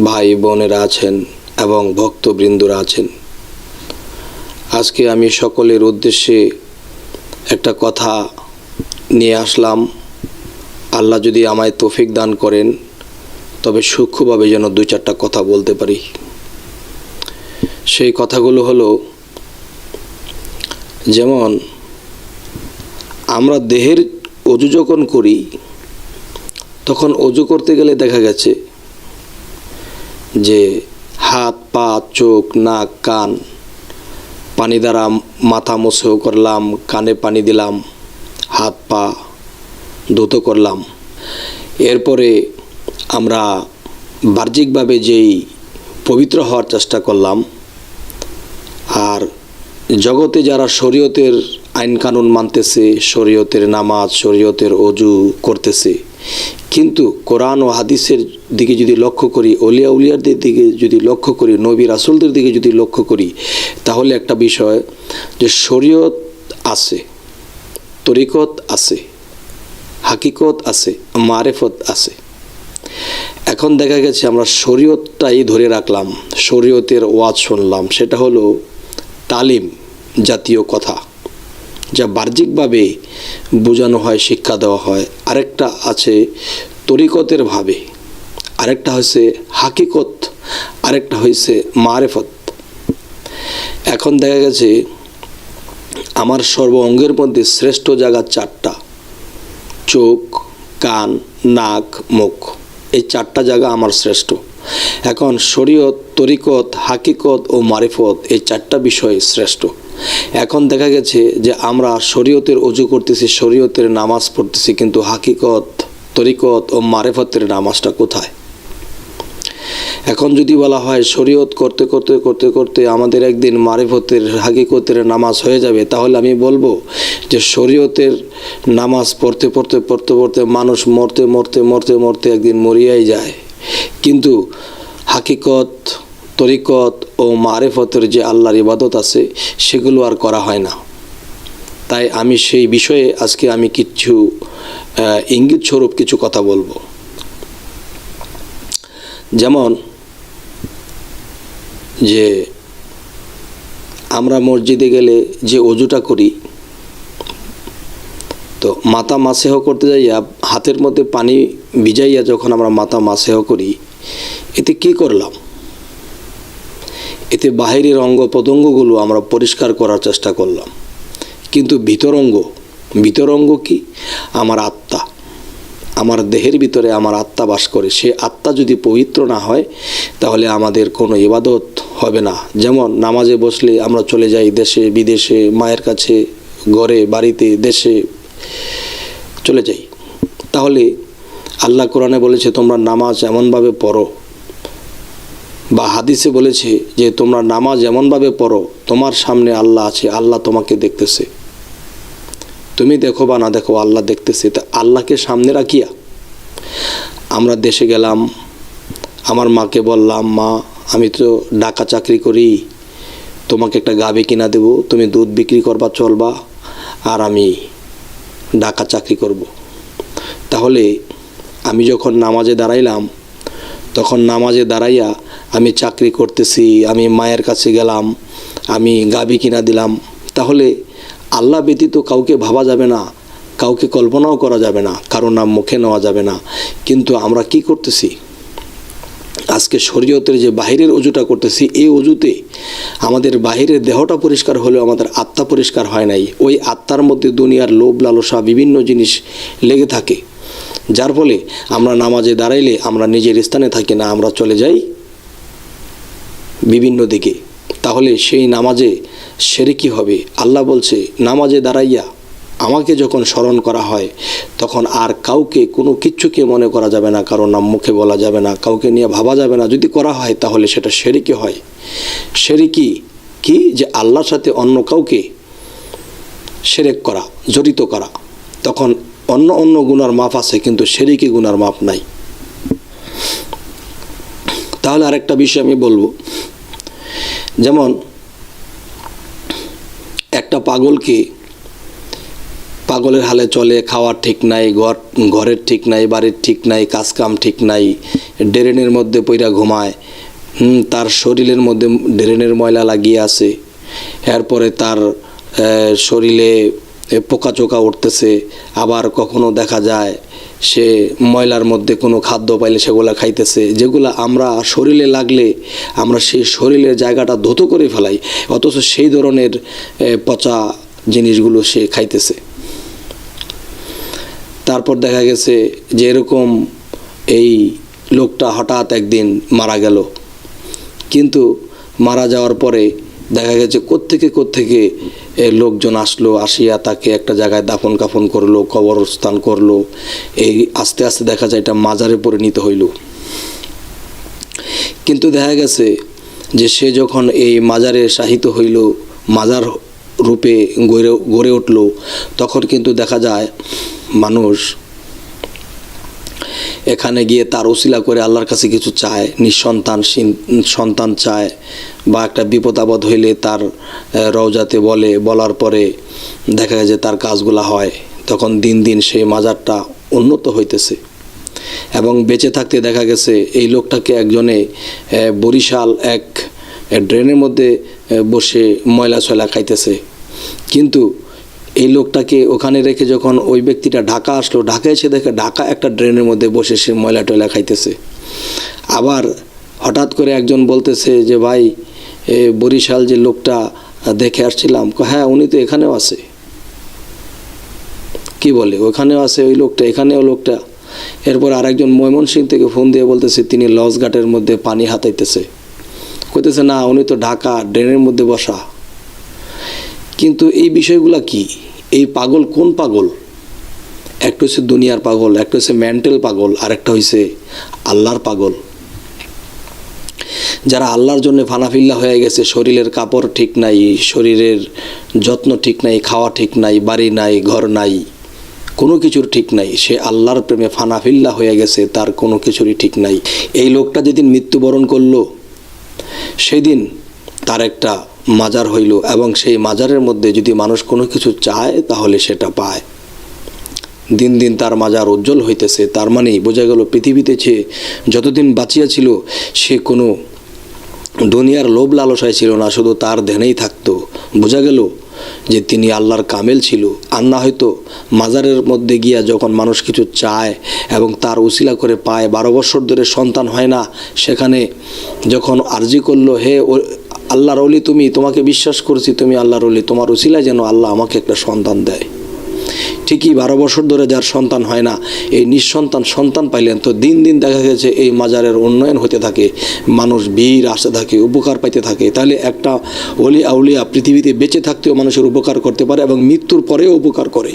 ভাই বোনেরা আছেন এবং ভক্তবৃন্দরা আছেন, আজকে আমি সকলের উদ্দেশ্যে একটা কথা নিয়ে আসলাম। আল্লাহ যদি আমায় তৌফিক দান করেন তবে সূক্ষ্মভাবে যেন দুই চারটা কথা বলতে পারি। সেই কথাগুলো হলো, যেমন আমরা দেহের অজু যখন করি তখন অজু করতে গেলে দেখা গেছে যে হাত পা চোখ নাক কান পানি দ্বারা মাথা মুছেও করলাম, কানে পানি দিলাম, হাত পা ধুতো করলাম। এরপরে আমরা বাহ্যিকভাবে যেই পবিত্র হওয়ার চেষ্টা করলাম। আর জগতে যারা শরীয়তের আইন কানুন মানতেছে, শরীয়তের নামাজ, শরীয়তের অজু করতেছে, কিন্তু কোরআন ও হাদিসের দিকে যদি লক্ষ্য করি, অলিয়া উলিয়াদের দিকে যদি লক্ষ্য করি, নবী রাসূলদের দিকে যদি লক্ষ্য করি, তাহলে একটা বিষয় যে শরীয়ত আছে, তরিকত আছে, হাকিকত আছে, মারেফত আছে। এখন দেখা গেছে আমরা শরীয়তটাই ধরে রাখলাম, শরীয়তের ওয়াজ শুনলাম, সেটা হলো তালিম জাতীয় কথা, যা বাহ্যিকভাবে বোঝানো হয়, শিক্ষা দেওয়া হয়। আরেকটা আছে তরিকতের ভাবে, আরেকটা হয়েছে হাকিকত, আরেকটা হয়েছে মারেফত। এখন দেখা গেছে আমার সর্ব অঙ্গের মধ্যে শ্রেষ্ঠ জায়গা চারটা: চোখ, কান, নাক, মুখ। এই চারটা জায়গা আমার শ্রেষ্ঠ। এখন শরীয়ত, তরিকত, হাকিকত ও মারিফত, এই চারটা বিষয় শ্রেষ্ঠ। এখন দেখা গেছে যে আমরা শরীয়তের অজু করতেছি, শরীয়তের নামাজ পড়তেছি, কিন্তু হাকিকত, তরিকত ও মারিফতের নামাজটা কোথায়? এখন যদি বলা হয় শরীয়ত করতে করতে করতে করতে আমাদের একদিন মারিফতের, হাকিকতের নামাজ হয়ে যাবে, তাহলে আমি বলবো যে শরীয়তের নামাজ পড়তে পড়তে পড়তে পড়তে মানুষ মরতে মরতে মরতে মরতে একদিন মরিয়াই যায়, কিন্তু হাকিকত, তরিকত ও মারিফতের যে আল্লাহর ইবাদত আছে সেগুলো আর করা হয় না। তাই আমি সেই বিষয়ে আজকে আমি কিছু ইঙ্গিত স্বরূপ কিছু কথা বলবো। যেমন যে আমরা মসজিদে গেলে যে অজুটা করি, তো মাথা মাসেহ করতে যাইয়া হাতের মধ্যে পানি ভিজাইয়া যখন আমরা মাথা মাসেহ করি, এতে কি করলাম? এতে বাহিরের অঙ্গ প্রত্যঙ্গগুলো আমরা পরিষ্কার করার চেষ্টা করলাম, কিন্তু ভিতরঙ্গ কি? আমার আত্মা, আমার দেহের ভিতরে আমার আত্মা বাস করে। সে আত্মা যদি পবিত্র না হয় তাহলে আমাদের কোনো ইবাদত হবে না। যেমন নামাজে বসলে আমরা চলে যাই দেশে বিদেশে, মায়ের কাছে, ঘরে বাড়িতে, দেশে চলে যাই। তাহলে আল্লাহ কোরআনে বলেছে তোমরা নামাজ এমনভাবে পড়ো, বা হাদিসে বলেছে যে তোমরা নামাজ এমনভাবে পড়ো তোমার সামনে আল্লাহ আছে, আল্লাহ তোমাকে দেখতেছে। তুমি দেখো বা না দেখো, আল্লাহ দেখতেছে। তা আল্লাহকে সামনে রাখিয়া আমরা দেশে গেলাম, আমার মাকে বললাম, মা আমি তো ঢাকা চাকরি করি, তোমাকে একটা গাভী কিনা দেব, তুমি দুধ বিক্রি করবা, চলবা, আর আমি ঢাকা চাকরি করব। তাহলে আমি যখন নামাজে দাঁড়াইলাম, তখন নামাজে দাঁড়াইয়া আমি চাকরি করতেছি, আমি মায়ের কাছে গেলাম, আমি গাভী কিনা দিলাম। তাহলে আল্লাহ ব্যতীত কাউকে ভাবা যাবে না, কাউকে কল্পনাও করা যাবে না, কারো নাম মুখে নেওয়া যাবে না। কিন্তু আমরা কি করতেছি? আজকে শরীয়তের যে বাহিরের অজুটা করতেছি, এই অজুতে আমাদের বাহিরের দেহটা পরিষ্কার হলেও আমাদের আত্মা পরিষ্কার হয় নাই। ওই আত্মার মধ্যে দুনিয়ার লোভ লালসা বিভিন্ন জিনিস লেগে থাকে, যার ফলে আমরা নামাজে দাঁড়াইলে আমরা নিজের স্থানে থাকি না, আমরা চলে যাই বিভিন্ন দিকে। তাহলে সেই নামাজে শিরকি হবে। আল্লাহ বলছে নামাজে দাঁড়াইয়া আমাকে যখন স্মরণ করা হয় তখন আর কাউকে কোনো কিচ্ছুকে মনে করা যাবে না, কারো নাম মুখে বলা যাবে না, কাউকে নিয়ে ভাবা যাবে না। যদি করা হয় তাহলে সেটা শিরকি হয়। শিরকি কি? যে আল্লাহর সাথে অন্য কাউকে শিরক করা, জড়িত করা। তখন অন্য গুনার মাপ আছে, কিন্তু শিরকি গুনার মাপ নাই। তাহলে আরেকটা বিষয় আমি বলবো, যেমন একটা পাগলকে পাগলের হালে চলে, খাওয়ার ঠিক নাই, ঘরের ঠিক নাই, বাড়ির ঠিক নাই, কাজকাম ঠিক নাই, ড্রেনের মধ্যে পইরা ঘুমায়, তার শরীরের মধ্যে ড্রেনের ময়লা লাগিয়ে আছে, এরপরে তার শরীরে পোকাচোকা উঠতেছে, আবার কখনো দেখা যায় সে ময়লার মধ্যে কোনো খাদ্য পাইলে সেগুলো খাইতেছে, যেগুলো আমরা শরীরে লাগলে আমরা সেই শরীরের জায়গাটা ধুতো করে ফেলাই, অথচ সেই ধরনের পচা জিনিসগুলো সে খাইতেছে। তারপর দেখা গেছে যে এরকম এই লোকটা হঠাৎ একদিন মারা গেল, কিন্তু মারা যাওয়ার পরে দেখা গেছে কোত্থেকে লোকজন আসলো, আসিয়া তাকে একটা জায়গায় দাফন কাফন করলো, কবরস্থান করলো। এই আস্তে আস্তে দেখা যায় এটা মাজারে পরিণত হইল। কিন্তু দেখা গেছে যে সে যখন এই মাজারে শাহিত হইল, মাজার রূপে গড়ে উঠল, তখন কিন্তু দেখা যায় মানুষ এখানে গিয়ে তার উসিলা করে আল্লাহর কাছে কিছু চায়, সন্তান চায়, বা একটা বিপদ আপদ হইলে তার রওজাতে বলার পরে দেখা যায় যে তার কাজগুলা হয়। তখন দিন দিন সেই মাজারটা উন্নত হইতেছে। এবং বেঁচে থাকতে দেখা গেছে এই লোকটাকে একজনে বরিশাল এক ড্রেনের মধ্যে বসে ময়লা ছয়লা খাইতেছে, কিন্তু এই লোকটাকে ওখানে রেখে যখন ওই ব্যক্তিটা ঢাকা আসলো, ঢাকা এসে দেখে ঢাকা একটা ড্রেনের মধ্যে বসে সে ময়লা টয়লা খাইতেছে। আবার হঠাৎ করে একজন বলতেছে যে ভাই, বরিশাল যে লোকটা দেখে আসছিলাম, হ্যাঁ উনি তো এখানেও আছে। কি বলে, ওখানেও আছে ওই লোকটা, এখানেও লোকটা। এরপর আরেকজন ময়মনসিংহ থেকে ফোন দিয়ে বলতেছে তিনি লঞ্চঘাটের মধ্যে পানি হাতাইতেছে, কইতেছে না উনি তো ঢাকা ড্রেনের মধ্যে বসা। কিন্তু এই বিষয়গুলা কি? এই পাগল কোন পাগল? একটা হচ্ছে দুনিয়ার পাগল, একটা হচ্ছে মেন্টাল পাগল, আর একটা হচ্ছে আল্লাহর পাগল। যারা আল্লাহর জন্য ফানাফিল্লা হয়ে গেছে, শরীরের কাপড় ঠিক নাই, শরীরের যত্ন ঠিক নাই, খাওয়া ঠিক নাই, বাড়ি নাই, ঘর নাই, কোনো কিছুর ঠিক নাই, সে আল্লাহর প্রেমে ফানাফিল্লা হয়ে গেছে, তার কোনো কিছুরই ঠিক নাই। এই লোকটা যেদিন মৃত্যুবরণ করলো, সেদিন তার একটা মাজার হইল, এবং সেই মাজারের মধ্যে যদি মানুষ কোনো কিছু চায় তাহলে সেটা পায়। দিন দিন তার মাজার উজ্জ্বল হইতেছে। তার মানে বোঝা গেল পৃথিবীতে সে যতদিন বাঁচিয়া ছিল সে কোনো দুনিয়ার লোভ লালসায় ছিল না, শুধু তার ধ্যানেই থাকতো। বোঝা গেল যে তিনি আল্লাহর কামেল ছিল। আর না হয়তো মাজারের মধ্যে গিয়া যখন মানুষ কিছু চায় এবং তার উসিলা করে পায়, 12 বছর ধরে সন্তান হয় না, সেখানে যখন আরজি করলো, হে আল্লাহর ওলি, তোমাকে বিশ্বাস করেছি, তুমি আল্লাহর ওলি, তোমার উসিলায় যেন আল্লাহ আমাকে একটা সন্তান দেয়। ঠিকই 12 বছর ধরে যার সন্তান হয় না, এই সন্তান পাইলেন, তো দিন দিন দেখা গেছে এই মাজারের উন্নয়ন হতে থাকে, মানুষ ভিড় আসতে থাকে, উপকার পাইতে থাকে। তাহলে একটা ওলি আউলিয়া পৃথিবীতে বেঁচে থাকতেও মানুষের উপকার করতে পারে এবং মৃত্যুর পরেও উপকার করে।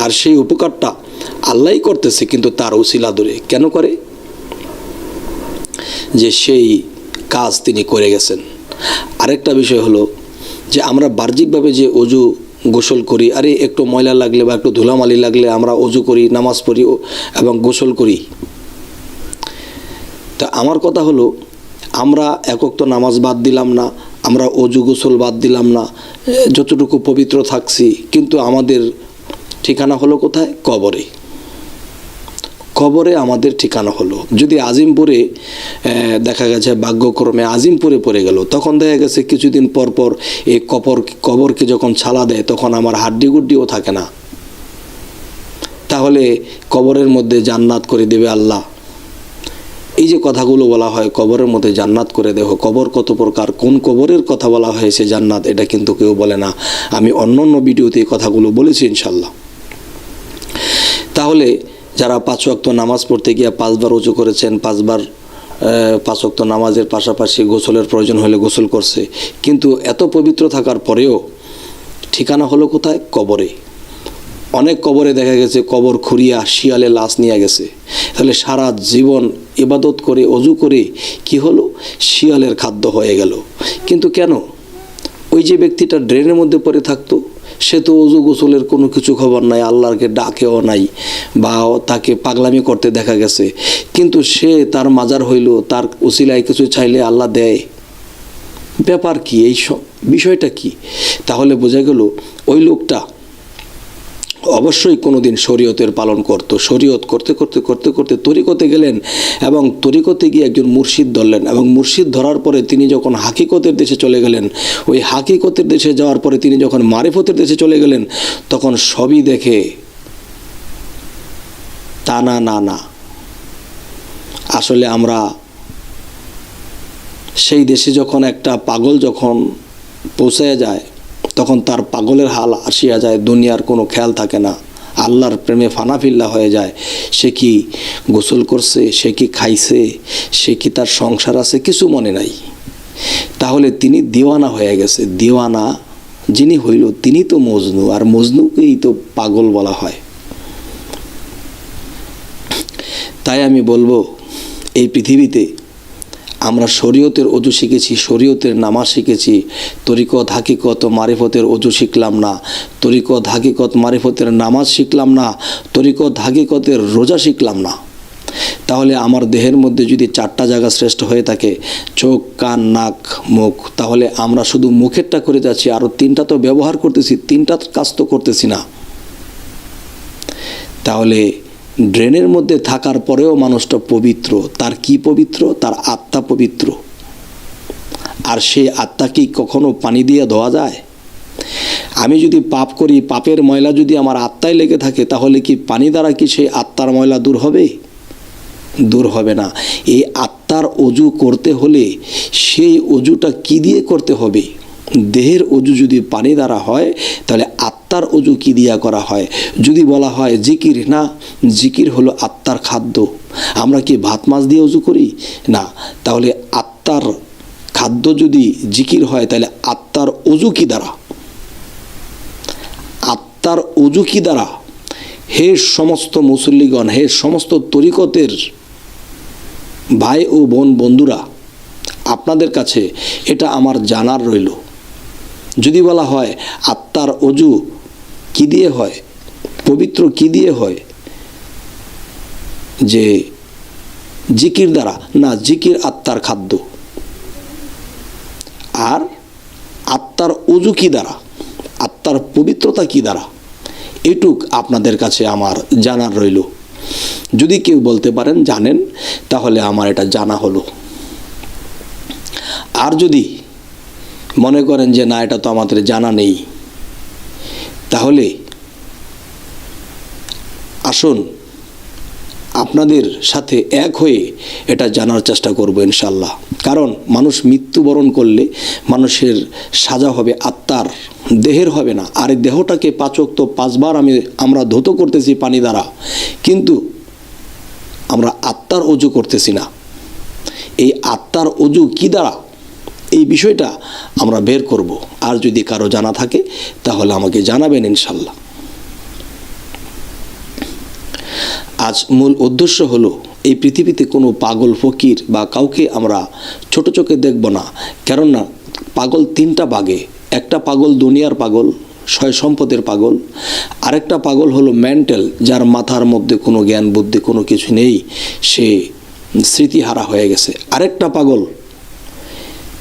আর সেই উপকারটা আল্লাহই করতেছে, কিন্তু তার উসিলা ধরে কেন করে? যে সেই কাজ তিনি করে গেছেন। আরেকটা বিষয় হলো যে আমরা বাহ্যিকভাবে যে অজু গোসল করি, আরে একটু ময়লা লাগলে বা একটু ধুলামালি লাগলে আমরা অজু করি, নামাজ পড়ি এবং গোসল করি। তা আমার কথা হলো, আমরা একক তো নামাজ বাদ দিলাম না, আমরা অজু গোসল বাদ দিলাম না, যতটুকু পবিত্র থাকছি, কিন্তু আমাদের ঠিকানা হলো কোথায়? কবরে। কবরে আমাদের ঠিকানা হলো। যদি আজিমপুরে দেখা গেছে ভাগ্যক্রমে আজিমপুরে পড়ে গেল, তখন দেখা গেছে কিছুদিন পর পর এই কবরকে যখন ছালা দেয়, তখন আমার হাড্ডি গুড্ডিও থাকে না। তাহলে কবরের মধ্যে জান্নাত করে দেবে আল্লাহ। এই যে কথাগুলো বলা হয় কবরের মধ্যে জান্নাত করে দেহ, কবর কত প্রকার, কোন কবরের কথা বলা হয়েছে জান্নাত, এটা কিন্তু কেউ বলে না। আমি অন্য ভিডিওতে এই কথাগুলো বলেছি ইনশাল্লাহ। তাহলে যারা 5 ওয়াক্ত নামাজ পড়তে গিয়ে 5 বার উঁচু করেছেন, 5 ওয়াক্ত নামাজের পাশাপাশি গোসলের প্রয়োজন হলে গোসল করছে, কিন্তু এত পবিত্র থাকার পরেও ঠিকানা হলো কোথায়? কবরে। অনেক কবরে দেখা গেছে কবর খুঁড়িয়া শিয়ালে লাশ নিয়ে গেছে। তাহলে সারা জীবন ইবাদত করে অজু করে কি হলো? শিয়ালের খাদ্য হয়ে গেল। কিন্তু কেন? ওই যে ব্যক্তিটা ড্রেনের মধ্যে পড়ে থাকতো, সে তো অজু গোসলের কোনো কিছু খবর নাই, আল্লাহকে ডাকেও নাই, বা তাকে পাগলামি করতে দেখা গেছে, কিন্তু সে তার মাজার হইল, তার উসিলায় কিছু চাইলে আল্লাহ দেয়। ব্যাপার কি? এই বিষয়টা কি? তাহলে বোঝা গেল ওই লোকটা অবশ্যই কোনোদিন শরীয়তের পালন করত। শরীয়ত করতে করতে করতে করতে তরিকতে গেলেন এবং তরিকতে গিয়ে একজন মুর্শিদ ধরলেন এবং মুর্শিদ ধরার পরে তিনি যখন হাকিকতের দেশে চলে গেলেন, ওই হাকিকতের দেশে যাওয়ার পরে তিনি যখন মারিফতের দেশে চলে গেলেন, তখন সবই দেখে তা না না না, আসলে আমরা সেই দেশে যখন একটা পাগল যখন পৌঁছায় যায়, তখন তার পাগলের হাল আসিয়া যায়, দুনিয়ার কোনো খেয়াল থাকে না, আল্লাহর প্রেমে ফানাফিল্লা হয়ে যায়। সে কি গোসল করছে, সে কি খাইছে, সে কি তার সংসার আছে, কিছু মনে নাই। তাহলে তিনি দিওয়ানা হয়ে গেছে। দিওয়ানা যিনি হইল তিনি তো মজনু, আর মজনুকেই তো পাগল বলা হয়। তাই আমি বলবো, এই পৃথিবীতে আমরা শরীয়তের অজু শিখেছি, শরীয়তের নামাজ শিখেছি, তরিকত হাকিকত মারিফতের অজু শিখলাম না, তরিকত হাকিকত মারিফতের নামাজ শিখলাম না, তরিকত হাকিকতের রোজা শিখলাম না। তাহলে আমার দেহের মধ্যে যদি 4টা জায়গা শ্রেষ্ঠ হয়ে থাকে, চোখ, কান, নাক, মুখ, তাহলে আমরা শুধু মুখেরটা করে যাচ্ছি, আরও 3টা তো ব্যবহার করতেছি, 3টা কাজ তো করতেছি না। তাহলে ড্রেনের মধ্যে থাকার পরেও মানুষটা পবিত্র। তার কি পবিত্র? তার আত্মা পবিত্র। আর সেই আত্মা কি কখনো পানি দিয়ে ধোয়া যায়? আমি যদি পাপ করি, পাপের ময়লা যদি আমার আত্মায় লেগে থাকে, তাহলে কি পানি দ্বারা কি সেই আত্মার ময়লা দূর হবে? দূর হবে না। এই আত্মার অজু করতে হলে সেই অজুটা কি দিয়ে করতে হবে? দেহের অজু যদি পানি দ্বারা হয়, তাহলে আত্মার অজু কি দিয়া করা হয়? যদি বলা হয় জিকির, না, জিকির হলো আত্মার খাদ্য। আমরা কি ভাত মাছ দিয়ে অজু করি? না। তাহলে আত্মার খাদ্য যদি জিকির হয়, তাহলে আত্মার অজু কি দ্বারা? আত্মার অজু কি দ্বারা? হে সমস্ত মুসল্লিগণ, হে সমস্ত তরিকতের ভাই ও বোন বন্ধুরা, আপনাদের কাছে এটা আমার জানার রইল। যদি বলা হয় আত্মার অজু কি দিয়ে হয়, পবিত্র কি দিয়ে হয়, যে জিকির দ্বারা, না, জিকির আত্মার খাদ্য। আর আত্মার অজু কি দ্বারা, আত্মার পবিত্রতা কি দ্বারা, এটুক আপনাদের কাছে আমার জানার রইল। যদি কেউ বলতে পারেন জানেন, তাহলে আমার এটা জানা হলো। আর যদি মনে করেন যে না, এটা তো আমাদের জানা নেই, তাহলে আসুন আপনাদের সাথে এক হয়ে এটা জানার চেষ্টা করব ইনশাল্লাহ। কারণ মানুষ মৃত্যুবরণ করলে মানুষের সাজা হবে আত্মার, দেহের হবে না। আর এই দেহটাকে 5 ওয়াক্ত 5 বার আমরা ধৌত করতেছি পানি দ্বারা, কিন্তু আমরা আত্মার অজু করতেছি না। এই আত্মার অজু কি দ্বারা, এই বিষয়টা আমরা বের করব। আর যদি কারো জানা থাকে তাহলে আমাকে জানাবেন ইনশাল্লাহ। আজ মূল উদ্দেশ্য হলো, এই পৃথিবীতে কোনো পাগল ফকির বা কাউকে আমরা ছোট চোখে দেখব না। কেননা পাগল 3টা ভাগে। একটা পাগল দুনিয়ার পাগল, সয় সম্পদের পাগল। আরেকটা পাগল হলো মেন্টাল, যার মাথার মধ্যে কোনো জ্ঞান বুদ্ধি কোনো কিছু নেই, সে স্মৃতিহারা হয়ে গেছে। আরেকটা পাগল,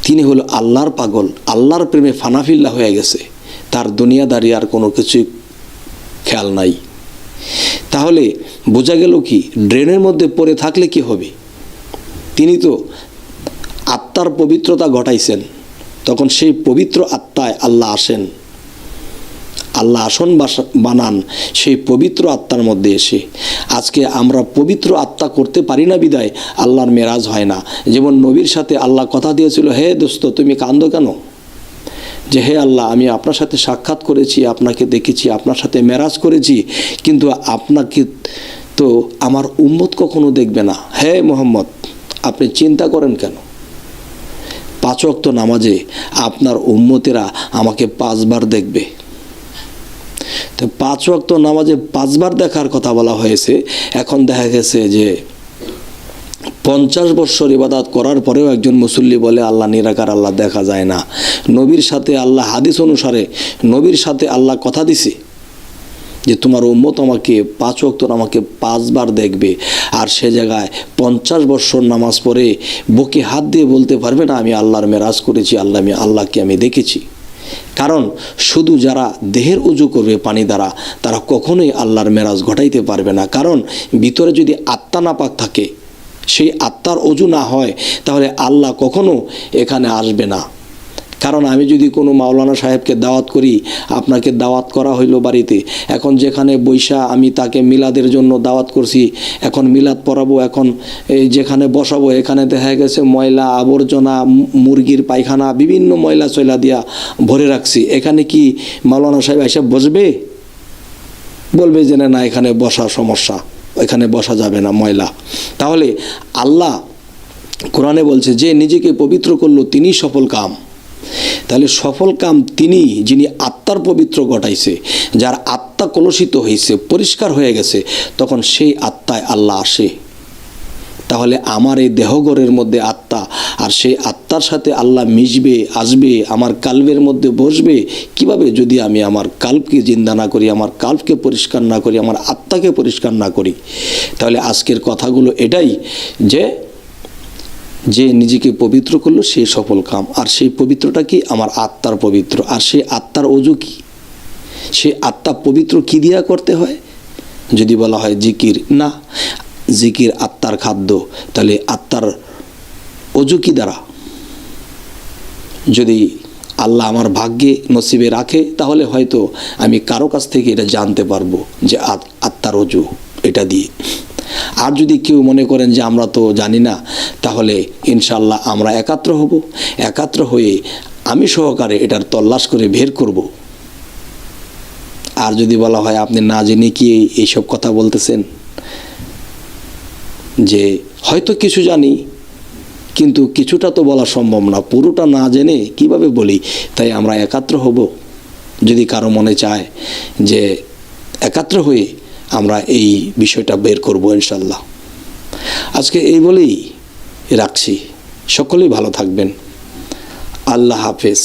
তিনি হলো আল্লাহর পাগল, আল্লাহর প্রেমে ফানাফিল্লা হয়ে গেছে, তার দুনিয়াদারি আর কোনো কিছুই খেয়াল নাই। তাহলে বোঝা গেল কি, ড্রেনের মধ্যে পড়ে থাকলে কি হবে? তিনি তো আত্মার পবিত্রতা ঘটাইছেন, তখন সেই পবিত্র আত্মায় আল্লাহ আসেন, আল্লাহ আসন বানান সেই পবিত্র আত্মার মধ্যে এসে। আজকে আমরা পবিত্র আত্মা করতে পারি না বিদায় আল্লাহর মেরাজ হয় না। যেমন নবীর সাথে আল্লাহ কথা দিয়েছিল, হে দোস্ত তুমি কাঁদো কেন? যে হে আল্লাহ, আমি আপনার সাথে সাক্ষাৎ করেছি, আপনাকে দেখেছি, আপনার সাথে মেরাজ করেছি, কিন্তু আপনাকে তো আমার উম্মত কখনো দেখবে না। হে মোহাম্মদ, আপনি চিন্তা করেন কেন? 5 ওয়াক্ত নামাজে আপনার উম্মতেরা আমাকে 5 বার দেখবে। তো 5 ওয়াক্ত নামাজে 5 বার দেখার কথা বলা হয়েছে। এখন দেখা গেছে যে 50 বছর ইবাদত করার পরেও একজন মুসল্লি বলে আল্লাহ নিরাকার, আল্লাহ দেখা যায় না। নবীর সাথে আল্লাহ, হাদিস অনুসারে নবীর সাথে আল্লাহ কথা দিছে যে তোমার উম্মত আমাকে 5 ওয়াক্ত আমাকে 5 বার দেখবে। আর সে জায়গায় 50 বছর নামাজ পড়ে বুকে হাত দিয়ে বলতে পারবে না আমি আল্লাহর মেরাজ করেছি, আল্লাহকে আমি দেখেছি। কারণ শুধু যারা দেহের উজু করবে পানি দ্বারা তারা কখনোই আল্লাহর মেরাজ ঘটাইতে পারবে না। কারণ ভিতরে যদি আত্মা নাপাক থাকে, সেই আত্মার অজু না হয়, তাহলে আল্লাহ কখনো এখানে আসবে না। কারণ আমি যদি কোনো মাওলানা সাহেবকে দাওয়াত করি, আপনাকে দাওয়াত করা হইলো বাড়িতে, এখন যেখানে বৈশা আমি তাকে মিলাদের জন্য দাওয়াত করছি, এখন মিলাদ পড়াবো, এখন এই যেখানে বসাবো এখানে দেখা গেছে ময়লা আবর্জনা, মুরগির পায়খানা, বিভিন্ন ময়লা চয়লা দিয়া ভরে রাখছি, এখানে কি মাওলানা সাহেব এসে বসবে? বলবে যে না, এখানে বসা সমস্যা, এখানে বসা যাবে না, ময়লা। তাহলে আল্লাহ কোরআনে বলছে যে নিজেকে পবিত্র করলো তিনি সফল কাম। তাহলে সফল কাম তিনি, যিনি আত্মার পবিত্র ঘটাইছে, যার আত্মা কলুষিত হয়েছে, পরিষ্কার হয়ে গেছে, তখন সেই আত্মায় আল্লাহ আসে। তাহলে আমার এই দেহঘরের মধ্যে আত্মা, আর সেই আত্মার সাথে আল্লাহ মিশবে, আসবে, আমার কালবের মধ্যে বসবে কিভাবে? যদি আমি আমার কাল্বকে জিন্দা না করি, আমার কাল্বকে পরিষ্কার না করি, আমার আত্মাকে পরিষ্কার না করি। তাহলে আজকের কথাগুলো এটাই যে নিজেকে পবিত্র করলো সে সফল কাম। আর সেই পবিত্রটা কি? আমার আত্মার পবিত্র। আর সেই আত্মার অজু কি? সে আত্মা পবিত্র কি দিয়া করতে হয়? যদি বলা হয় জিকির, না, জিকির আত্মার খাদ্য। তাহলে আত্মার অজু কি দ্বারা? যদি আল্লাহ আমার ভাগ্যে নসিবে রাখে, তাহলে হয়তো আমি কারো কাছ থেকে এটা জানতে পারবো যে আত্মার অজু এটা দিয়ে। আর যদি কেউ মনে করেন যে আমরা তো জানি না, তাহলে ইনশাল্লাহ আমরা একাত্র হব, একাত্র হয়ে আমি সহকারে এটার তল্লাশ করে বের করব। আর যদি বলা হয় আপনি না জেনে কি এইসব কথা বলতেছেন, যে হয়তো কিছু জানি কিন্তু কিছুটা তো বলা সম্ভব না, পুরোটা না জেনে কিভাবে বলি, তাই আমরা একাত্র হব। যদি কারো মনে চায় যে একাত্র হয়ে আমরা এই বিষয়টা বের করব ইনশাল্লাহ। আজকে এই বলেই রাখছি। সকলেই ভালো থাকবেন। আল্লাহ হাফেজ।